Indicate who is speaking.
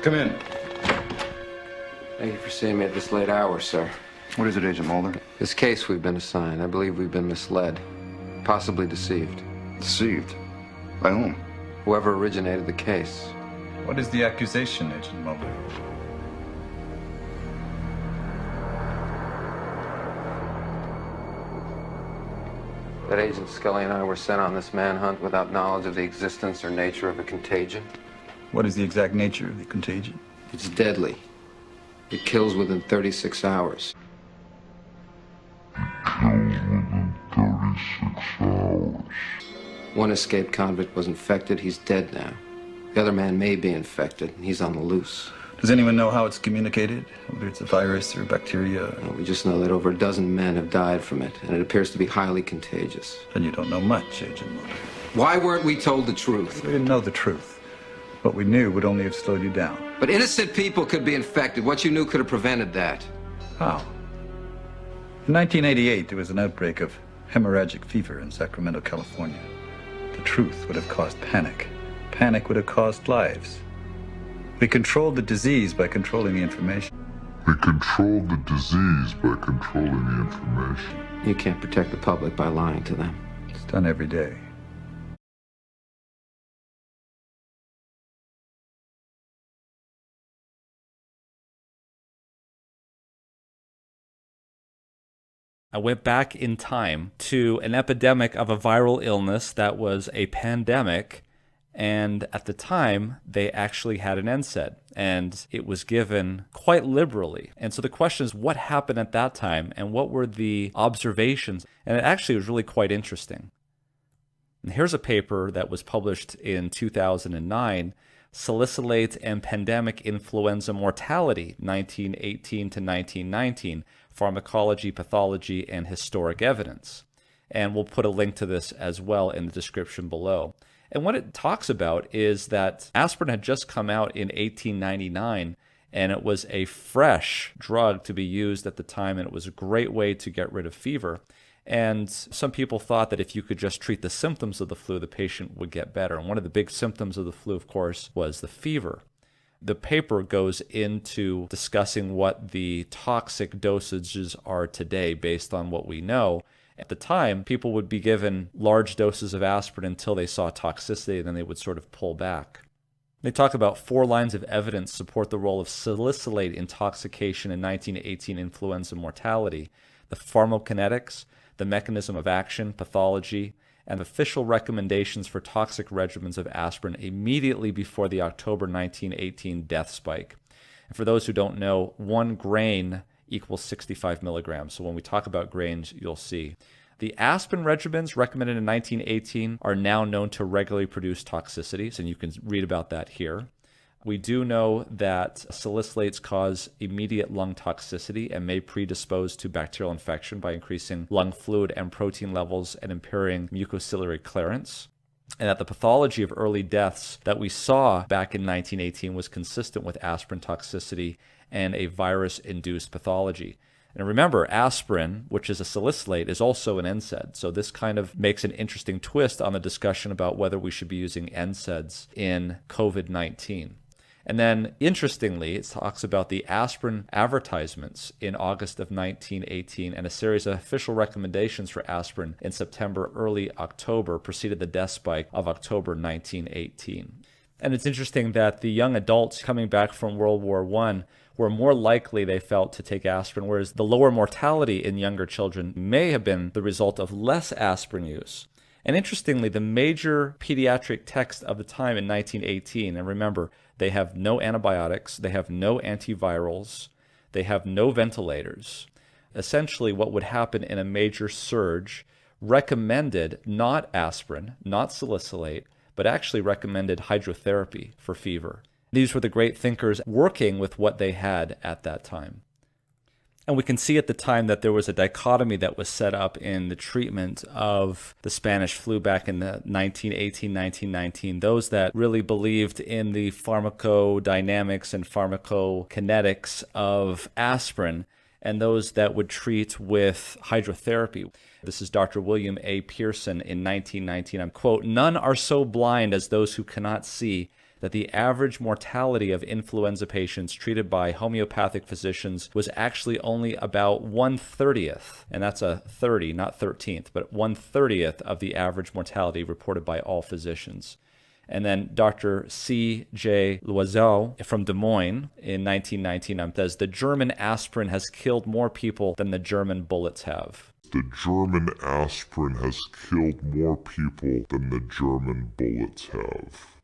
Speaker 1: Come in.
Speaker 2: Thank you for seeing me at this late hour, sir.
Speaker 1: What is it, Agent Mulder?
Speaker 2: This case we've been assigned, I believe we've been misled, possibly deceived.
Speaker 1: Deceived? By whom?
Speaker 2: Whoever originated the case.
Speaker 3: What is the accusation, Agent Mulder?
Speaker 2: That Agent Scully and I were sent on this manhunt without knowledge of the existence or nature of a contagion.
Speaker 3: What is the exact nature of the contagion?
Speaker 2: It's deadly. It kills within 36 hours. One escaped convict was infected. He's dead now. The other man may be infected, and he's on the loose.
Speaker 3: Does anyone know how it's communicated? Whether it's a virus or bacteria?
Speaker 2: We just know that over a dozen men have died from it, and it appears to be highly contagious.
Speaker 3: Then you don't know much, Agent Mulder.
Speaker 2: Why weren't we told the truth?
Speaker 3: We didn't know the truth. What we knew would only have slowed you down.
Speaker 2: But innocent people could be infected. What you knew could have prevented that.
Speaker 3: How? In 1988, there was an outbreak of hemorrhagic fever in Sacramento, California. The truth would have caused panic. Panic would have cost lives. We controlled the disease by controlling the information.
Speaker 4: We controlled the disease by controlling the information.
Speaker 2: You can't protect the public by lying to them.
Speaker 3: It's done every day.
Speaker 5: I went back in time to an epidemic of a viral illness that was a pandemic, and at the time, they actually had an NSAID, and it was given quite liberally. And so the question is, what happened at that time, and what were the observations? And it actually was really quite interesting. And here's a paper that was published in 2009, Salicylate and Pandemic Influenza Mortality, 1918 to 1919, Pharmacology, Pathology, and Historic Evidence. And we'll put a link to this as well in the description below. And what it talks about is that aspirin had just come out in 1899, and it was a fresh drug to be used at the time, and it was a great way to get rid of fever. And some people thought that if you could just treat the symptoms of the flu, the patient would get better. And one of the big symptoms of the flu, of course, was the fever. The paper goes into discussing what the toxic dosages are today based on what we know. At the time, people would be given large doses of aspirin until they saw toxicity, and then they would sort of pull back. They talk about 4 lines of evidence support the role of salicylate intoxication in 1918 influenza mortality: the pharmacokinetics, the mechanism of action, pathology, and official recommendations for toxic regimens of aspirin immediately before the October 1918 death spike. And for those who don't know, 1 grain equals 65 milligrams. So when we talk about grains, you'll see. The aspirin regimens recommended in 1918 are now known to regularly produce toxicities, and you can read about that here. We do know that salicylates cause immediate lung toxicity and may predispose to bacterial infection by increasing lung fluid and protein levels and impairing mucociliary clearance. And that the pathology of early deaths that we saw back in 1918 was consistent with aspirin toxicity and a virus-induced pathology. And remember, aspirin, which is a salicylate, is also an NSAID. So this kind of makes an interesting twist on the discussion about whether we should be using NSAIDs in COVID-19. And then, interestingly, it talks about the aspirin advertisements in August of 1918, and a series of official recommendations for aspirin in September, early October preceded the death spike of October 1918. And it's interesting that the young adults coming back from World War I were more likely, they felt, to take aspirin, whereas the lower mortality in younger children may have been the result of less aspirin use. And interestingly, the major pediatric text of the time in 1918, and remember, they have no antibiotics, they have no antivirals, they have no ventilators. Essentially, what would happen in a major surge recommended not aspirin, not salicylate, but actually recommended hydrotherapy for fever. These were the great thinkers working with what they had at that time. And we can see at the time that there was a dichotomy that was set up in the treatment of the Spanish flu back in the 1918, 1919. Those that really believed in the pharmacodynamics and pharmacokinetics of aspirin, and those that would treat with hydrotherapy. This is Dr. William A. Pearson in 1919. I'm quote, "None are so blind as those who cannot see that the average mortality of influenza patients treated by homeopathic physicians was actually only about 1/30th, and that's a 30, not 13th, but 1/30th of the average mortality reported by all physicians. And then Dr. C.J. Loiseau from Des Moines in 1919 says, the German aspirin has killed more people than the German bullets have.
Speaker 4: The German aspirin has killed more people than the German bullets have.